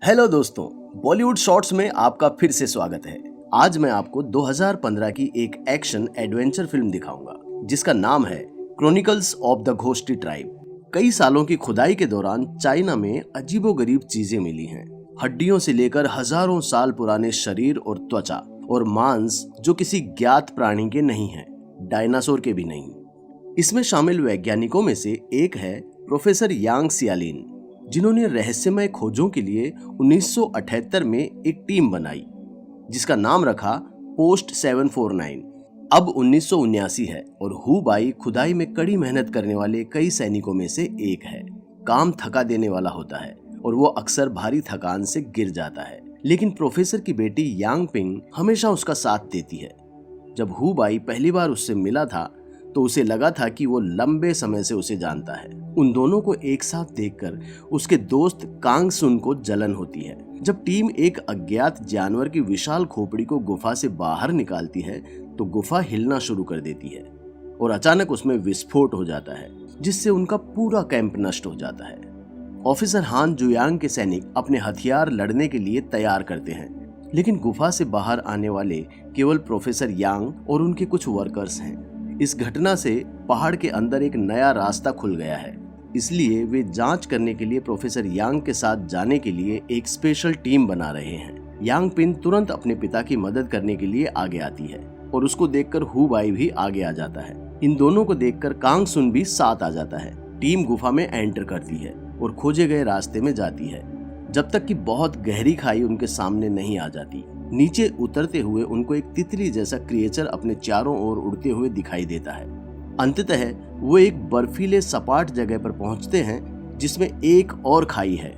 Hello दोस्तों, Bollywood shorts में आपका फिर से स्वागत है। आज मैं आपको 2015 की एक एक्शन एडवेंचर फिल्म दिखाऊंगा जिसका नाम है क्रॉनिकल्स ऑफ द घोस्टी ट्राइब। कई सालों की खुदाई के दौरान चाइना में अजीबोगरीब चीजें मिली हैं। हड्डियों से लेकर हजारों साल पुराने शरीर और त्वचा और मांस जो किसी ज्ञात प्राणी के नहीं है, डायनासोर के भी नहीं। इसमें शामिल वैज्ञानिकों में से एक है प्रोफेसर यांग सियालिन, जिन्होंने रहस्यमय खोजों के लिए 1978 में एक टीम बनाई जिसका नाम रखा पोस्ट 749। अब 1979 है और हु बाई खुदाई में कड़ी मेहनत करने वाले कई सैनिकों में से एक है। काम थका देने वाला होता है और वो अक्सर भारी थकान से गिर जाता है, लेकिन प्रोफेसर की बेटी यांग पिंग हमेशा उसका साथ देती है। जब हु बाई पहली बार उससे मिला था तो उसे लगा था कि वो लंबे समय से उसे जानता है। उन दोनों को एक साथ देखकर उसके दोस्त कांग सुन को जलन होती है। जब टीम एक अज्ञात जानवर की विशाल खोपड़ी को गुफा से बाहर निकालती है तो गुफा हिलना शुरू कर देती है और अचानक उसमें विस्फोट हो जाता है, जिससे उनका पूरा कैंप नष्ट हो जाता है। ऑफिसर हान जुयांग के सैनिक अपने हथियार लड़ने के लिए तैयार करते हैं, लेकिन गुफा से बाहर आने वाले केवल प्रोफेसर यांग और उनके कुछ वर्कर्स हैं। इस घटना से पहाड़ के अंदर एक नया रास्ता खुल गया है, इसलिए वे जांच करने के लिए प्रोफेसर यांग के साथ जाने के लिए एक स्पेशल टीम बना रहे हैं। यांग पिन तुरंत अपने पिता की मदद करने के लिए आगे आती है और उसको देखकर हु बाई भी आगे आ जाता है। इन दोनों को देखकर कांग सुन भी साथ आ जाता है। टीम गुफा में एंटर करती है और खोजे गए रास्ते में जाती है, जब तक कि बहुत गहरी खाई उनके सामने नहीं आ जाती। नीचे उतरते हुए उनको एक तितली जैसा क्रिएचर अपने चारों ओर उड़ते हुए दिखाई देता है। अंततः वो एक बर्फीले सपाट जगह पर पहुंचते हैं जिसमें एक और खाई है,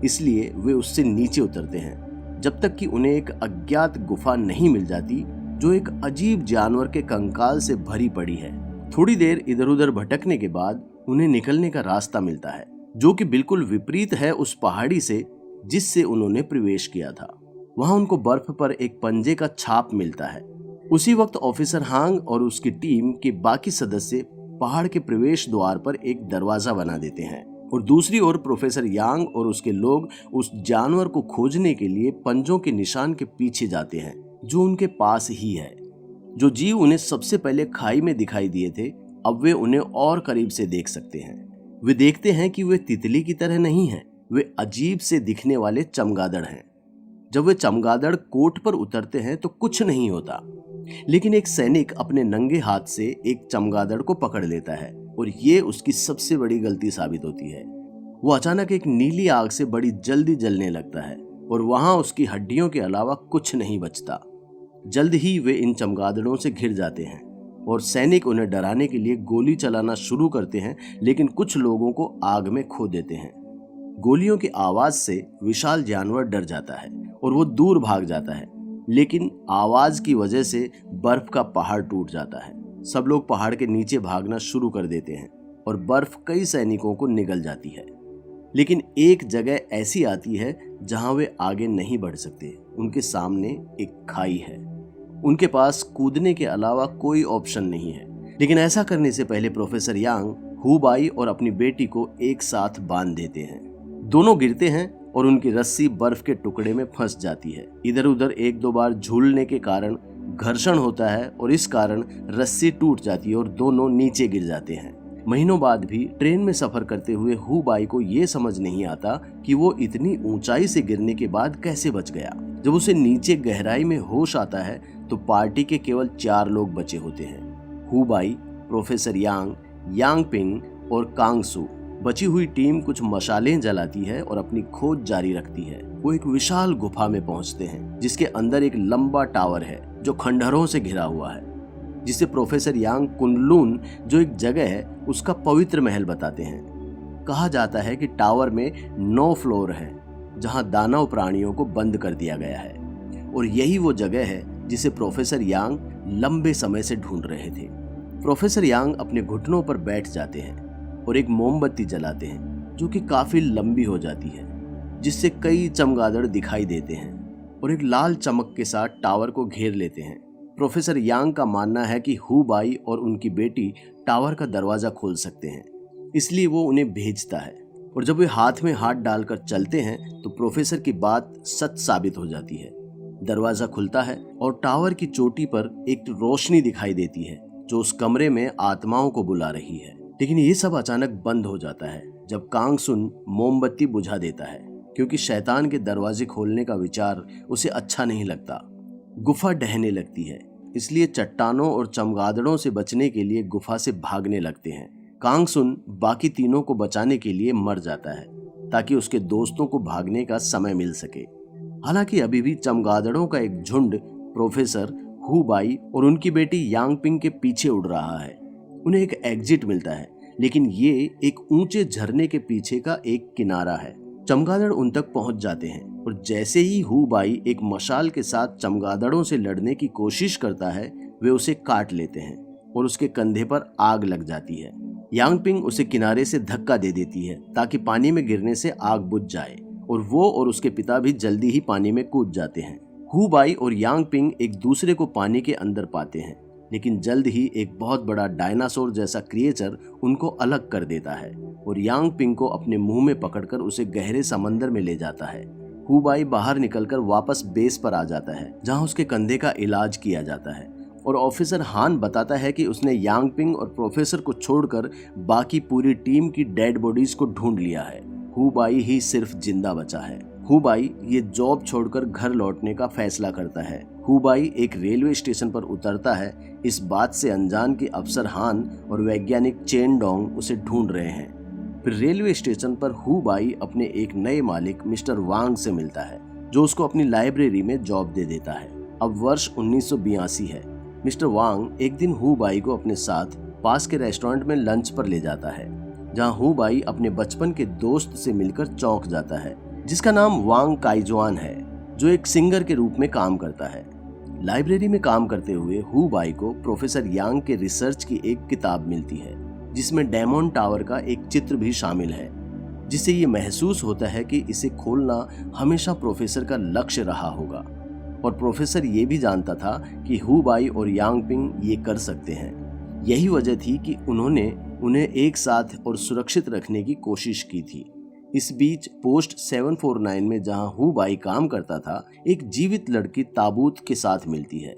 इसलिए वे उससे नीचे उतरते हैं जब तक कि उन्हें एक अज्ञात गुफा नहीं मिल जाती जो एक अजीब जानवर के कंकाल से भरी पड़ी है। थोड़ी देर इधर उधर भटकने के बाद उन्हें निकलने का रास्ता मिलता है, जो कि बिल्कुल विपरीत है उस पहाड़ी से जिससे उन्होंने प्रवेश किया था। वहां उनको बर्फ पर एक पंजे का छाप मिलता है। उसी वक्त ऑफिसर हांग और उसकी टीम के बाकी सदस्य पहाड़ के प्रवेश द्वार पर एक दरवाजा बना देते हैं और दूसरी ओर प्रोफेसर यांग और उसके लोग उस जानवर को खोजने के लिए पंजों के निशान के पीछे जाते हैं जो उनके पास ही है। जो जीव उन्हें सबसे पहले खाई में दिखाई दिए थे, अब वे उन्हें और करीब से देख सकते हैं। वे देखते हैं कि वे तितली की तरह नहीं हैं, वे अजीब से दिखने वाले चमगादड़ हैं। जब वे चमगादड़ कोट पर उतरते हैं तो कुछ नहीं होता, लेकिन एक सैनिक अपने नंगे हाथ से एक चमगादड़ को पकड़ लेता है और ये उसकी सबसे बड़ी गलती साबित होती है। वो अचानक एक नीली आग से बड़ी जल्दी जलने लगता है और वहां उसकी हड्डियों के अलावा कुछ नहीं बचता। जल्द ही वे इन चमगादड़ों से घिर जाते हैं और सैनिक उन्हें डराने के लिए गोली चलाना शुरू करते हैं, लेकिन कुछ लोगों को आग में खो देते हैं। गोलियों की आवाज से विशाल जानवर डर जाता है और वो दूर भाग जाता है, लेकिन आवाज की वजह से बर्फ का पहाड़ टूट जाता है। सब लोग पहाड़ के नीचे भागना शुरू कर देते हैं और बर्फ कई सैनिकों को निगल जाती है। लेकिन एक जगह ऐसी आती है जहां वे आगे नहीं बढ़ सकते। उनके सामने एक खाई है। उनके पास कूदने के अलावा कोई ऑप्शन नहीं है, लेकिन ऐसा करने से पहले प्रोफेसर यांग हु बाई और अपनी बेटी को एक साथ बांध देते हैं। दोनों गिरते हैं और उनकी रस्सी बर्फ के टुकड़े में फंस जाती है। इधर उधर एक दो बार झूलने के कारण घर्षण होता है और इस कारण रस्सी टूट जाती है और दोनों नीचे गिर जाते हैं। महीनों बाद भी ट्रेन में सफर करते हुए हु बाई को ये समझ नहीं आता कि वो इतनी ऊंचाई से गिरने के बाद कैसे बच गया। जब उसे नीचे गहराई में होश आता है तो पार्टी के केवल 4 लोग बचे होते हैं, who by, professor Yang, Yang ping और कांग सू। बची हुई टीम कुछ मशालें जलाती है और अपनी खोज जारी रखती है। वो एक विशाल गुफा में पहुंचते हैं जिसके अंदर एक लंबा टावर है जो खंडहरों से घिरा हुआ है, जिसे प्रोफेसर यांग कुनलुन, जो एक जगह है, उसका पवित्र महल बताते हैं। कहा जाता है कि टावर में 9 फ्लोर हैं जहां दानव प्राणियों को बंद कर दिया गया है और यही वो जगह है जिसे प्रोफेसर यांग लंबे समय से ढूंढ रहे थे। प्रोफेसर यांग अपने घुटनों पर बैठ जाते हैं और एक मोमबत्ती जलाते हैं जो कि काफी लंबी हो जाती है, जिससे कई चमगादड़ दिखाई देते हैं और एक लाल चमक के साथ टावर को घेर लेते हैं। प्रोफेसर यांग का मानना है कि हु बाई और उनकी बेटी टावर का दरवाजा खोल सकते हैं, इसलिए वो उन्हें भेजता है। और जब वे हाथ में हाथ डालकर चलते हैं तो प्रोफेसर की बात सच साबित हो जाती है। दरवाजा खुलता है और टावर की चोटी पर एक रोशनी दिखाई देती है जो उस कमरे में आत्माओं को बुला रही है। लेकिन ये सब अचानक बंद हो जाता है जब कांग सुन मोमबत्ती बुझा देता है, क्योंकि शैतान के दरवाजे खोलने का विचार उसे अच्छा नहीं लगता। गुफा ढहने लगती है, इसलिए चट्टानों और चमगादड़ों से बचने के लिए गुफा से भागने लगते हैं। कांग सुन बाकी तीनों को बचाने के लिए मर जाता है ताकि उसके दोस्तों को भागने का समय मिल सके। हालांकि अभी भी चमगादड़ों का एक झुंड प्रोफेसर हु बाई और उनकी बेटी यांग पिंग के पीछे उड़ रहा है। उन्हें एक एग्जिट मिलता है, लेकिन ये एक ऊंचे झरने के पीछे का एक किनारा है। चमगादड़ उन तक पहुंच जाते हैं और जैसे ही हु बाई एक मशाल के साथ चमगादड़ों से लड़ने की कोशिश करता है, वे उसे काट लेते हैं और उसके कंधे पर आग लग जाती है। यांग पिंग उसे किनारे से धक्का दे देती है ताकि पानी में गिरने से आग बुझ जाए और वो और उसके पिता भी जल्दी ही पानी में कूद जाते हैं। हु बाई और यांग पिंग एक दूसरे को पानी के अंदर पाते हैं, लेकिन जल्द ही एक बहुत बड़ा डायनासोर जैसा क्रिएचर उनको अलग कर देता है और यांग पिंग को अपने मुंह में पकड़कर उसे गहरे समंदर में ले जाता है। हु बाई बाहर निकलकर वापस बेस पर आ जाता है जहां उसके कंधे का इलाज किया जाता है और ऑफिसर हान बताता है कि उसने यांग पिंग और प्रोफेसर को छोड़कर बाकी पूरी टीम की डेड बॉडीज को ढूंढ लिया है। हु बाई ही सिर्फ जिंदा बचा है। हु बाई ये जॉब छोड़कर घर लौटने का फैसला करता है। हु बाई एक रेलवे स्टेशन पर उतरता है, इस बात से अनजान कि अफसर हान और वैज्ञानिक चेन डोंग उसे ढूंढ रहे हैं। फिर रेलवे स्टेशन पर हु बाई अपने एक नए मालिक मिस्टर वांग से मिलता है जो उसको अपनी लाइब्रेरी में जॉब दे देता है। अब वर्ष 1982 है। मिस्टर वांग एक दिन हु बाई को अपने साथ पास के रेस्टोरेंट में लंच पर ले जाता है, जहां हु बाई अपने बचपन के दोस्त से मिलकर चौंक जाता है जिसका नाम वांग काइजुआन है, जो एक सिंगर के रूप में काम करता है। लाइब्रेरी में काम करते हुए हु बाई को प्रोफेसर यांग के रिसर्च की एक किताब मिलती है जिसमें डेमोन टावर का एक चित्र भी शामिल है, जिससे ये महसूस होता है कि इसे खोलना हमेशा प्रोफेसर का लक्ष्य रहा होगा और प्रोफेसर ये भी जानता था कि हु बाई और यांग पिंग ये कर सकते हैं। यही वजह थी कि उन्होंने उन्हें एक साथ और सुरक्षित रखने की कोशिश की थी। इस बीच पोस्ट 749 में जहां हु बाई काम करता था, एक जीवित लड़की ताबूत के साथ मिलती है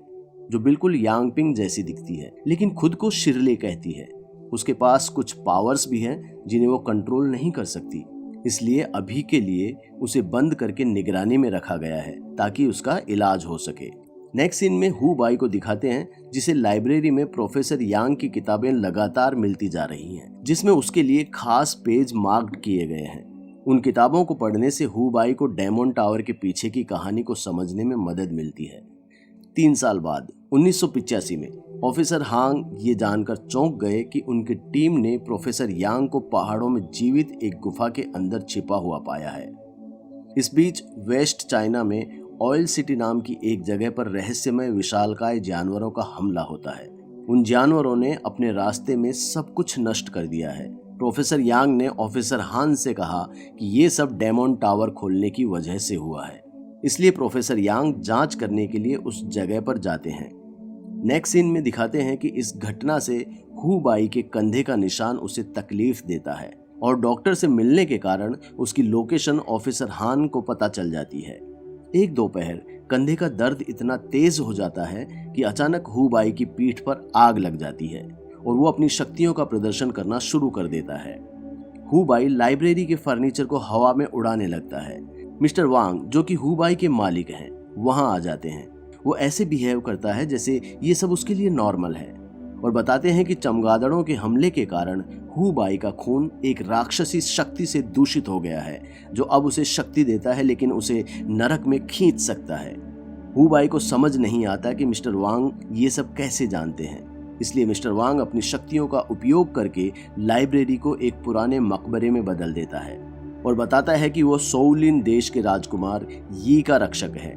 जो बिल्कुल यांग पिंग जैसी दिखती है, लेकिन खुद को शिरले कहती है। उसके पास कुछ पावर्स भी हैं जिन्हें वो कंट्रोल नहीं कर सकती, इसलिए अभी के लिए उसे बंद करके निगरानी में रखा गया है ताकि उसका इलाज हो सके। नेक्स्ट सीन में हु बाई को दिखाते हैं जिसे लाइब्रेरी में प्रोफेसर यांग की किताबें लगातार मिलती जा रही हैं, जिसमें उसके लिए खास पेज मार्क्ड किए गए हैं। उन किताबों को पढ़ने से हु बाई को डेमोन टावर के पीछे की कहानी को समझने में मदद मिलती है। 3 साल बाद 1985 में ऑफिसर हांग ये जानकर चौंक गए कि उनकी टीम ने प्रोफेसर यांग को पहाड़ों में जीवित एक गुफा के अंदर छिपा हुआ पाया है। इस बीच वेस्ट चाइना में ऑयल सिटी नाम की एक जगह पर रहस्यमय विशालकाय जानवरों का हमला होता है। उन जानवरों ने अपने रास्ते में सब कुछ नष्ट कर दिया है। प्रोफेसर यांग ने ऑफिसर हान से कहा कि ये सब डेमोन टावर खोलने की वजह से हुआ है, इसलिए प्रोफेसर यांग जांच करने के लिए उस जगह पर जाते हैं। नेक्स्ट सीन में दिखाते हैं कि इस घटना से हु बाई के कंधे का निशान उसे तकलीफ देता है और डॉक्टर से मिलने के कारण उसकी लोकेशन ऑफिसर हान को पता चल जाती है। एक दोपहर कंधे का दर्द इतना तेज हो जाता है कि अचानक हु बाई की पीठ पर आग लग जाती है और वो अपनी शक्तियों का प्रदर्शन करना शुरू कर देता है। हु बाई लाइब्रेरी के फर्नीचर को हवा में उड़ाने लगता है। मिस्टर वांग, जो कि हु बाई के मालिक हैं, वहां आ जाते हैं। वो ऐसे बिहेव करता है जैसे ये सब उसके लिए नॉर्मल है और बताते हैं कि चमगादड़ों के हमले के कारण हु बाई का खून एक राक्षसी शक्ति से दूषित हो गया है, जो अब उसे शक्ति देता है लेकिन उसे नरक में खींच सकता है। हु बाई को समझ नहीं आता कि मिस्टर वांग ये सब कैसे जानते हैं, इसलिए मिस्टर वांग अपनी शक्तियों का उपयोग करके लाइब्रेरी को एक पुराने मकबरे में बदल देता है और बताता है कि वो सोउलिन देश के राजकुमार यी का रक्षक है।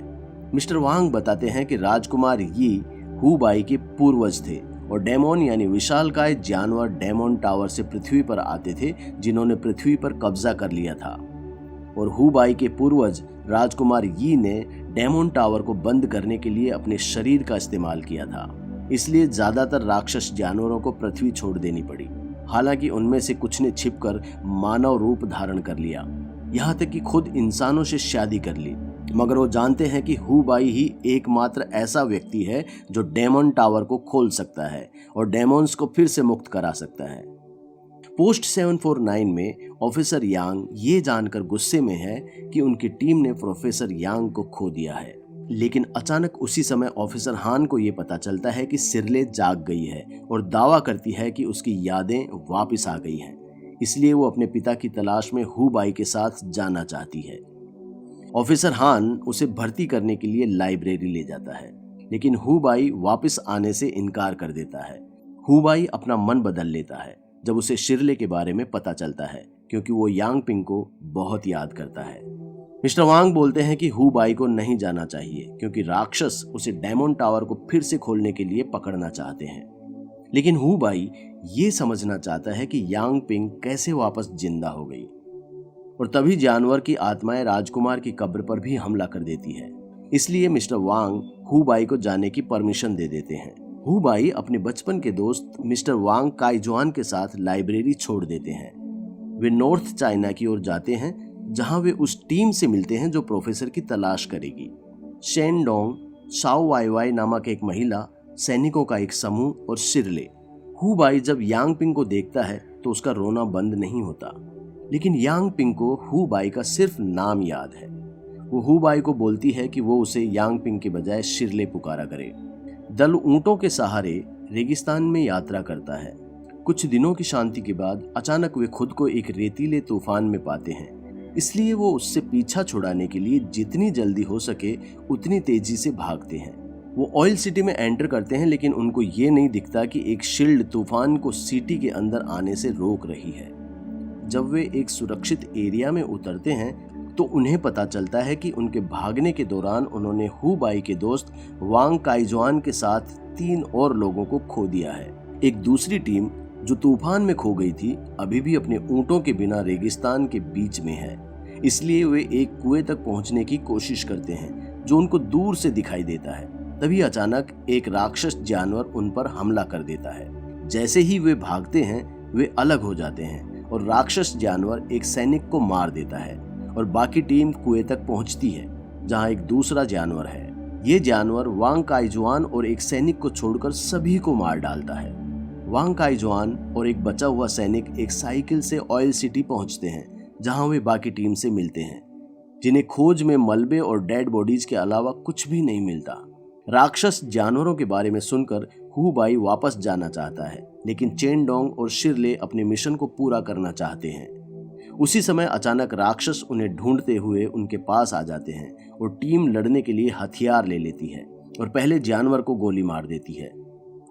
मिस्टर वांग बताते हैं कि राजकुमार यी हु बाई के पूर्वज थे और डेमोन यानी विशालकाय जानवर डेमोन टावर से पृथ्वी पर आते थे, जिन्होंने पृथ्वी पर कब्जा कर लिया था और हु बाई के पूर्वज राजकुमार यी ने डेमोन टावर को बंद करने के लिए अपने शरीर का इस्तेमाल किया था, इसलिए ज्यादातर राक्षस जानवरों को पृथ्वी छोड़ देनी पड़ी। हालांकि उनमें से कुछ ने छिपकर मानव रूप धारण कर लिया, यहाँ तक कि खुद इंसानों से शादी कर ली। मगर वो जानते हैं कि हु बाई ही एकमात्र ऐसा व्यक्ति है जो डेमन टावर को खोल सकता है और डेमोन्स को फिर से मुक्त करा सकता है। पोस्ट 749 में ऑफिसर यांग ये जानकर गुस्से में है कि उनकी टीम ने प्रोफेसर यांग को खो दिया है, लेकिन अचानक उसी समय ऑफिसर हान को ये पता चलता है कि शिरले जाग गई है और दावा करती है कि उसकी यादें वापस आ गई हैं। इसलिए वो अपने पिता की तलाश में हु बाई के साथ जाना चाहती है। ऑफिसर हान उसे भर्ती करने के लिए लाइब्रेरी ले जाता है, लेकिन हु बाई वापस आने से इनकार कर देता है। हु बाई अपना मन बदल लेता है जब उसे शिरले के बारे में पता चलता है, क्योंकि वो यांग पिंग को बहुत याद करता है। मिस्टर वांग बोलते हैं कि हु बाई को नहीं जाना चाहिए क्योंकि राक्षस उसे डेमन टावर को फिर से खोलने के लिए पकड़ना चाहते हैं। लेकिन हु बाई ये समझना चाहता है कि यांग पिंग कैसे वापस जिंदा हो गई, और तभी जानवर की आत्माएं राजकुमार की कब्र पर भी हमला कर देती है। इसलिए मिस्टर वांग हु बाई को जाने की परमिशन दे देते हैं। हु बाई अपने बचपन के दोस्त मिस्टर वांग काइजुआन के साथ लाइब्रेरी छोड़ देते हैं। वे नॉर्थ चाइना की ओर जाते हैं, जहां वे उस टीम से मिलते हैं जो प्रोफेसर की तलाश करेगी। Shen Dong, Shao Wei Wei नामक एक महिला, सैनिकों का एक समूह और शिरले। हु बाई जब यांग पिंग को देखता है तो उसका रोना बंद नहीं होता, लेकिन यांग पिंग को हु बाई का सिर्फ नाम याद है। वो हु बाई को बोलती है कि वो उसे यांग पिंग के बजाय शिरले पुकारा करे। दल ऊंटों के सहारे रेगिस्तान में यात्रा करता है। कुछ दिनों की शांति के बाद अचानक वे खुद को एक रेतीले तूफान में पाते हैं, इसलिए वो उससे पीछा छुड़ाने के लिए जितनी जल्दी हो सके उतनी तेजी से भागते हैं। वो ऑयल सिटी में एंटर करते हैं, लेकिन उनको ये नहीं दिखता कि एक शील्ड तूफान को सिटी के अंदर आने से रोक रही है। जब वे एक सुरक्षित एरिया में उतरते हैं तो उन्हें पता चलता है कि उनके भागने के दौरान उन्होंने हु बाई के दोस्त वांग काइजुआन के साथ 3 और लोगों को खो दिया है। एक दूसरी टीम जो तूफान में खो गई थी अभी भी अपने ऊंटों के बिना रेगिस्तान के बीच में है, इसलिए वे एक कुएं तक पहुंचने की कोशिश करते हैं जो उनको दूर से दिखाई देता है। तभी अचानक एक राक्षस जानवर उन पर हमला कर देता है। जैसे ही वे भागते हैं वे अलग हो जाते हैं और राक्षस जानवर एक सैनिक को मार देता है और बाकी टीम कुएं तक पहुंचती है जहां एक दूसरा जानवर है। ये जानवर वांग काइजुआन और एक सैनिक को छोड़कर सभी को मार डालता है। वांग काइजुआन और एक बचा हुआ सैनिक एक साइकिल से ऑयल सिटी पहुंचते हैं जहां वे बाकी टीम से मिलते हैं, जिन्हें खोज में मलबे और डेड बॉडीज के अलावा कुछ भी नहीं मिलता। राक्षस जानवरों के बारे में सुनकर हु बाई वापस जाना चाहता है, लेकिन चेन डोंग और शिरले अपने मिशन को पूरा करना चाहते हैं। उसी समय अचानक राक्षस उन्हें ढूंढते हुए उनके पास आ जाते हैं और टीम लड़ने के लिए हथियार ले लेती है और पहले जानवर को गोली मार देती है।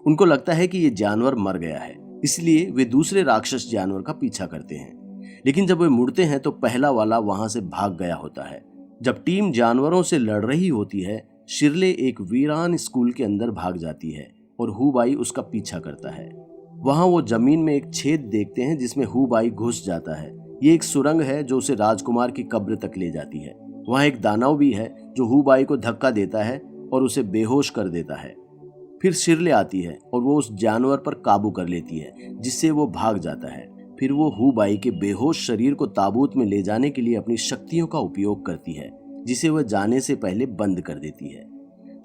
उनको लगता है कि ये जानवर मर गया है, इसलिए वे दूसरे राक्षस जानवर का पीछा करते हैं, लेकिन जब वे मुड़ते हैं तो पहला वाला वहां से भाग गया होता है। जब टीम जानवरों से लड़ रही होती है, शिरले एक वीरान स्कूल के अंदर भाग जाती है और हु बाई उसका पीछा करता है। वहां वो जमीन में एक छेद देखते हैं जिसमें हु बाई घुस जाता है। ये एक सुरंग है जो उसे राजकुमार की कब्र तक ले जाती है। वहाँ एक दानव भी है जो हु बाई को धक्का देता है और उसे बेहोश कर देता है। फिर शिरले आती है और वो उस जानवर पर काबू कर लेती है, जिससे वो भाग जाता है। फिर वो हु बाई के बेहोश शरीर को ताबूत में ले जाने के लिए अपनी शक्तियों का उपयोग करती है, जिसे वह जाने से पहले बंद कर देती है।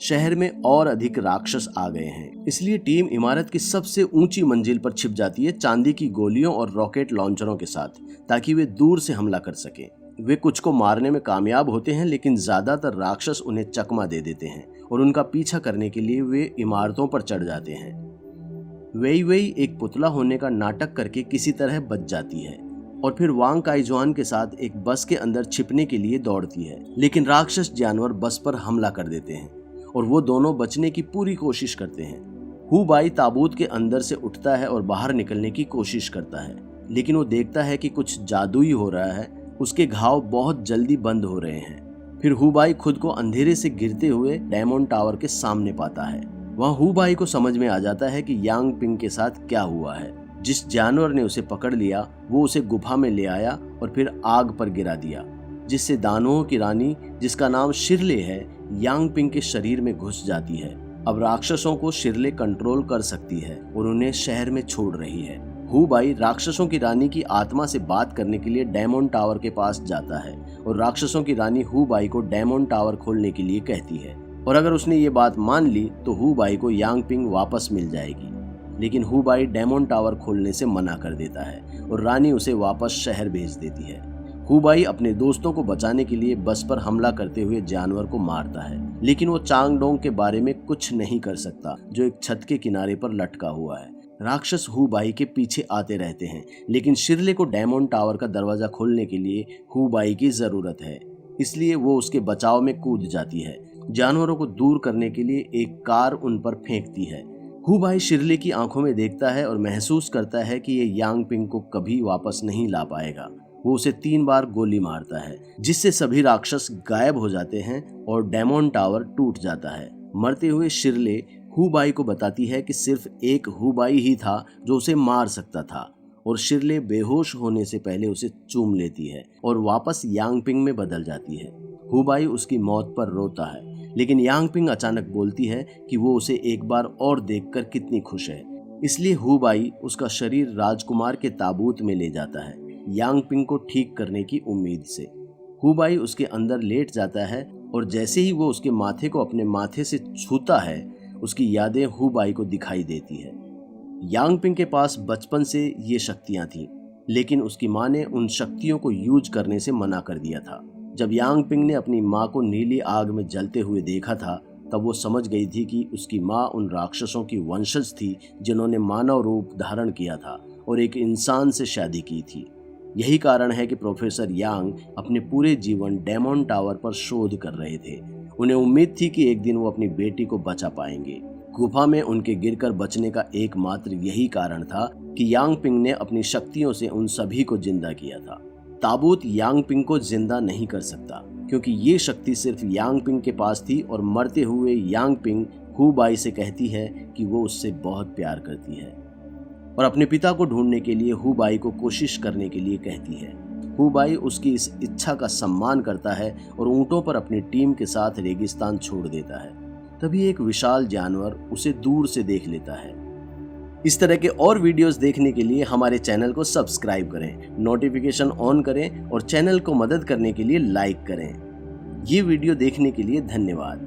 शहर में और अधिक राक्षस आ गए हैं, इसलिए टीम इमारत की सबसे ऊंची मंजिल पर छिप जाती है चांदी की गोलियों और रॉकेट लॉन्चरों के साथ, ताकि वे दूर से हमला कर सकें। वे कुछ को मारने में कामयाब होते हैं, लेकिन ज्यादातर राक्षस उन्हें चकमा दे देते हैं और उनका पीछा करने के लिए वे इमारतों पर चढ़ जाते हैं। वेई वेई एक पुतला होने का नाटक करके किसी तरह बच जाती है और फिर वांग काइजुआन के साथ एक बस के अंदर छिपने के लिए दौड़ती है, लेकिन राक्षस जानवर बस पर हमला कर देते हैं और वो दोनों बचने की पूरी कोशिश करते हैं। हु बाई ताबूत के अंदर से उठता है और बाहर निकलने की कोशिश करता है, लेकिन वो देखता है कि कुछ जादुई हो रहा है। उसके घाव बहुत जल्दी बंद हो रहे हैं। फिर हु बाई खुद को अंधेरे से गिरते हुए डायमंड टावर के सामने पाता है। वहाँ हु बाई को समझ में आ जाता है कि यांग पिंग के साथ क्या हुआ है। जिस जानवर ने उसे पकड़ लिया वो उसे गुफा में ले आया और फिर आग पर गिरा दिया, जिससे दानवों की रानी, जिसका नाम शिरले है, यांग पिंग के शरीर में घुस जाती है। अब राक्षसों को शिरले कंट्रोल कर सकती है और उन्हें शहर में छोड़ रही है। हु बाई राक्षसों की रानी की आत्मा से बात करने के लिए डायमंड टावर के पास जाता है और राक्षसों की रानी हु बाई को डायमंड टावर खोलने के लिए कहती है और अगर उसने ये बात मान ली तो हु बाई को यांग पिंग वापस मिल जाएगी। लेकिन हु बाई डायमंड टावर खोलने से मना कर देता है और रानी उसे वापस शहर भेज देती है। हु बाई अपने दोस्तों को बचाने के लिए बस पर हमला करते हुए जानवर को मारता है, लेकिन वो चांगडोंग के बारे में कुछ नहीं कर सकता जो एक छत के किनारे पर लटका हुआ है। राक्षस हु बाई के पीछे आते रहते हैं, लेकिन शिरले को डायमंड टावर का दरवाजा खोलने के लिए हु बाई की जरूरत है, इसलिए वो उसके बचाव में कूद जाती है। जानवरों को दूर करने के लिए एक कार उन पर फेंकती है। हु बाई शिरले की आंखों में देखता है और महसूस करता है कि ये यांग पिंग को कभी वापस नहीं ला पाएगा। वो उसे 3 बार गोली मारता है, जिससे सभी राक्षस गायब हो जाते हैं और डायमंड टावर टूट जाता है। मरते हुए शिरले हु बाई को बताती है कि सिर्फ एक हु बाई ही था जो उसे मार सकता था और शिरले बेहोश होने से पहले उसे चूम लेती है और वापस यांग पिंग में बदल जाती है। हु बाई उसकी मौत पर रोता है, लेकिन यांग पिंग अचानक बोलती है कि वो उसे एक बार और देखकर कितनी खुश है, इसलिए हु बाई उसका शरीर राजकुमार के ताबूत में ले जाता है, यांग पिंग को ठीक करने की उम्मीद से। हु बाई उसके अंदर लेट जाता है और जैसे ही वो उसके माथे को अपने माथे से छूता है, उसकी यादें हु बाई को दिखाई देती है। यांग पिंग के पास बचपन से ये शक्तियां थीं, लेकिन उसकी माँ ने उन शक्तियों को यूज करने से मना कर दिया था। जब यांग पिंग ने अपनी माँ को नीली आग में जलते हुए देखा था, तब वो समझ गई थी कि उसकी माँ उन राक्षसों की वंशज थी जिन्होंने मानव रूप धारण किया था और एक इंसान से शादी की थी। यही कारण है कि प्रोफेसर यांग अपने पूरे जीवन डायमंड टावर पर शोध कर रहे थे। उन्हें उम्मीद थी कि एक दिन वो अपनी बेटी को बचा पाएंगे। गुफा में उनके गिरकर बचने का एकमात्र यही कारण था कि यांग पिंग ने अपनी शक्तियों से उन सभी को जिंदा किया था। ताबूत यांग पिंग को जिंदा नहीं कर सकता, क्योंकि ये शक्ति सिर्फ यांग पिंग के पास थी और मरते हुए यांग पिंग हु बाई से कहती है कि वो उससे बहुत प्यार करती है और अपने पिता को ढूंढने के लिए हु बाई को कोशिश करने के लिए कहती है। हु बाई उसकी इस इच्छा का सम्मान करता है और ऊंटों पर अपनी टीम के साथ रेगिस्तान छोड़ देता है। तभी एक विशाल जानवर उसे दूर से देख लेता है। इस तरह के और वीडियोस देखने के लिए हमारे चैनल को सब्सक्राइब करें, नोटिफिकेशन ऑन करें और चैनल को मदद करने के लिए लाइक करें। ये वीडियो देखने के लिए धन्यवाद।